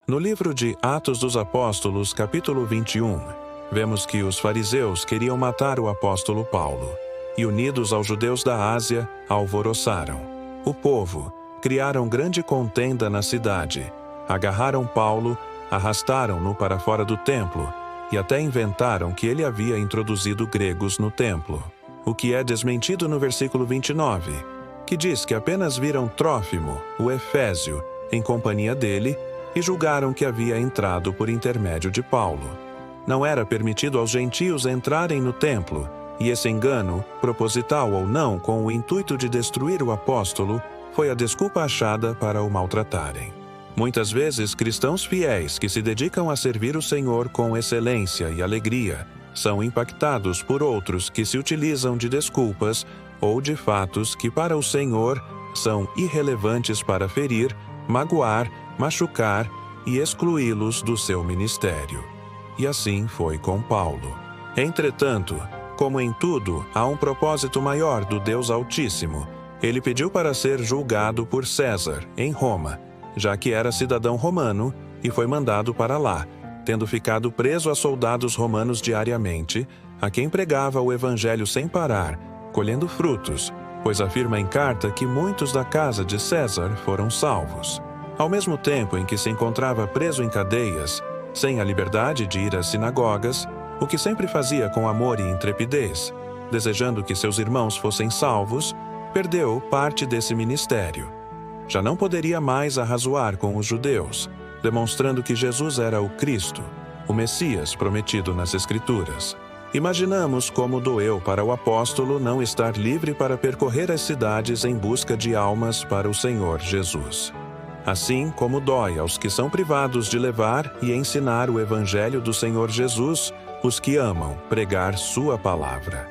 No livro de Atos dos Apóstolos, capítulo 21, vemos que os fariseus queriam matar o apóstolo Paulo, e unidos aos judeus da Ásia, alvoroçaram. O povo criaram grande contenda na cidade, agarraram Paulo, arrastaram-no para fora do templo, e até inventaram que ele havia introduzido gregos no templo, o que é desmentido no versículo 29, que diz que apenas viram Trófimo, o Efésio, em companhia dele, e julgaram que havia entrado por intermédio de Paulo. Não era permitido aos gentios entrarem no templo, e esse engano, proposital ou não, com o intuito de destruir o apóstolo, foi a desculpa achada para o maltratarem. Muitas vezes, cristãos fiéis que se dedicam a servir o Senhor com excelência e alegria são impactados por outros que se utilizam de desculpas ou de fatos que para o Senhor são irrelevantes para ferir, magoar, machucar e excluí-los do seu ministério. E assim foi com Paulo. Entretanto, como em tudo, há um propósito maior do Deus Altíssimo. Ele pediu para ser julgado por César, em Roma, já que era cidadão romano, e foi mandado para lá, tendo ficado preso a soldados romanos diariamente, a quem pregava o evangelho sem parar, colhendo frutos, pois afirma em carta que muitos da casa de César foram salvos. Ao mesmo tempo em que se encontrava preso em cadeias, sem a liberdade de ir às sinagogas, o que sempre fazia com amor e intrepidez, desejando que seus irmãos fossem salvos, perdeu parte desse ministério. Já não poderia mais arrazoar com os judeus, demonstrando que Jesus era o Cristo, o Messias prometido nas Escrituras. Imaginamos como doeu para o apóstolo não estar livre para percorrer as cidades em busca de almas para o Senhor Jesus. Assim como dói aos que são privados de levar e ensinar o Evangelho do Senhor Jesus, os que amam pregar sua palavra.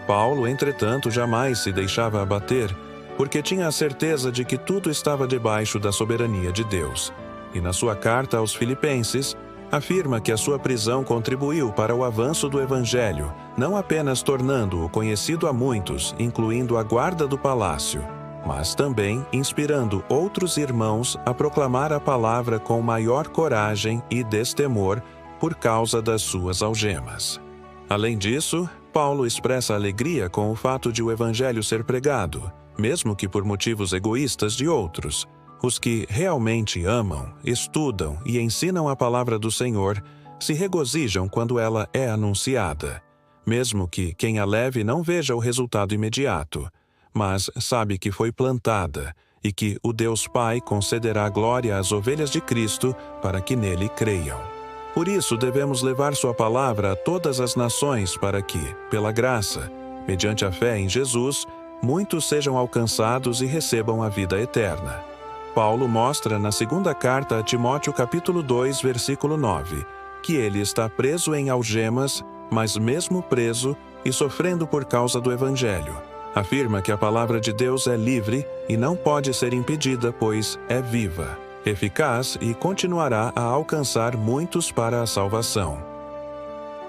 Paulo, entretanto, jamais se deixava abater, porque tinha a certeza de que tudo estava debaixo da soberania de Deus. E na sua carta aos Filipenses, afirma que a sua prisão contribuiu para o avanço do Evangelho, não apenas tornando-o conhecido a muitos, incluindo a guarda do palácio, mas também inspirando outros irmãos a proclamar a palavra com maior coragem e destemor por causa das suas algemas. Além disso, Paulo expressa alegria com o fato de o evangelho ser pregado, mesmo que por motivos egoístas de outros. Os que realmente amam, estudam e ensinam a palavra do Senhor se regozijam quando ela é anunciada, mesmo que quem a leve não veja o resultado imediato, mas sabe que foi plantada e que o Deus Pai concederá glória às ovelhas de Cristo para que nele creiam. Por isso devemos levar sua palavra a todas as nações para que, pela graça, mediante a fé em Jesus, muitos sejam alcançados e recebam a vida eterna. Paulo mostra na segunda carta a Timóteo capítulo 2, versículo 9, que ele está preso em algemas, mas mesmo preso e sofrendo por causa do Evangelho. Afirma que a palavra de Deus é livre e não pode ser impedida, pois é viva, eficaz e continuará a alcançar muitos para a salvação.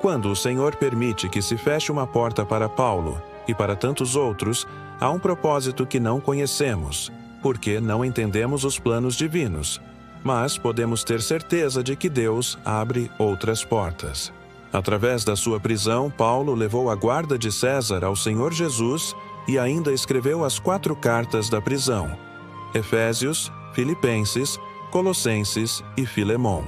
Quando o Senhor permite que se feche uma porta para Paulo e para tantos outros, há um propósito que não conhecemos, porque não entendemos os planos divinos, mas podemos ter certeza de que Deus abre outras portas. Através da sua prisão, Paulo levou a guarda de César ao Senhor Jesus e ainda escreveu as 4 cartas da prisão: Efésios, Filipenses, Colossenses e Filemon.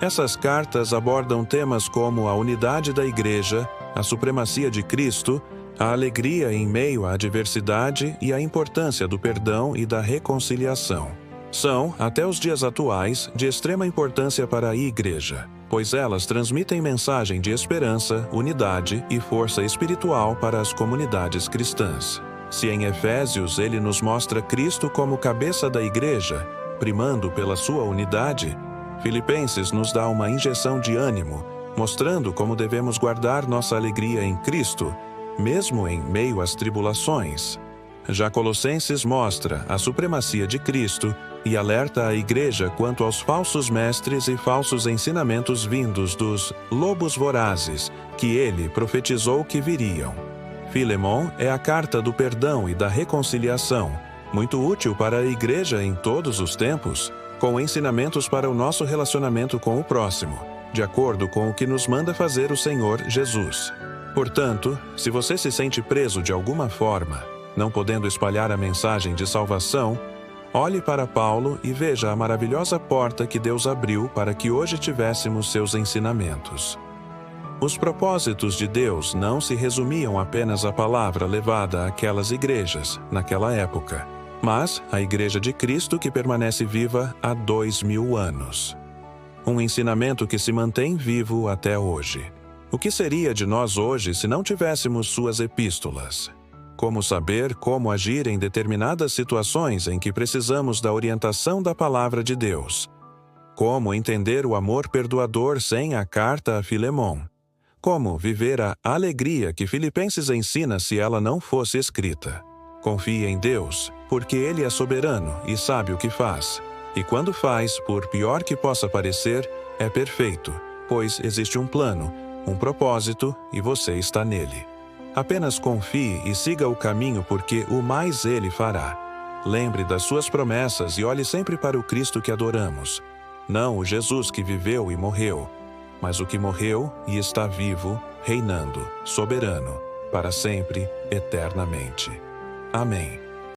Essas cartas abordam temas como a unidade da Igreja, a supremacia de Cristo, a alegria em meio à adversidade e a importância do perdão e da reconciliação. São, até os dias atuais, de extrema importância para a Igreja, pois elas transmitem mensagem de esperança, unidade e força espiritual para as comunidades cristãs. Se em Efésios ele nos mostra Cristo como cabeça da Igreja, primando pela sua unidade, Filipenses nos dá uma injeção de ânimo, mostrando como devemos guardar nossa alegria em Cristo, mesmo em meio às tribulações. Já Colossenses mostra a supremacia de Cristo e alerta a Igreja quanto aos falsos mestres e falsos ensinamentos vindos dos lobos vorazes, que ele profetizou que viriam. Filemon é a carta do perdão e da reconciliação, muito útil para a Igreja em todos os tempos. com ensinamentos para o nosso relacionamento com o próximo, de acordo com o que nos manda fazer o Senhor Jesus. Portanto, se você se sente preso de alguma forma, não podendo espalhar a mensagem de salvação, olhe para Paulo e veja a maravilhosa porta que Deus abriu para que hoje tivéssemos seus ensinamentos. Os propósitos de Deus não se resumiam apenas à palavra levada àquelas igrejas, naquela época, mas à Igreja de Cristo que permanece viva há 2000 anos. Um ensinamento que se mantém vivo até hoje. O que seria de nós hoje se não tivéssemos suas epístolas? Como saber como agir em determinadas situações em que precisamos da orientação da palavra de Deus? Como entender o amor perdoador sem a carta a Filemon? Como viver a alegria que Filipenses ensina se ela não fosse escrita? Confie em Deus, porque Ele é soberano e sabe o que faz. E quando faz, por pior que possa parecer, é perfeito, pois existe um plano, um propósito e você está nele. Apenas confie e siga o caminho, porque o mais Ele fará. Lembre das suas promessas e olhe sempre para o Cristo que adoramos. Não o Jesus que viveu e morreu, mas o que morreu e está vivo, reinando, soberano, para sempre, eternamente. Amém.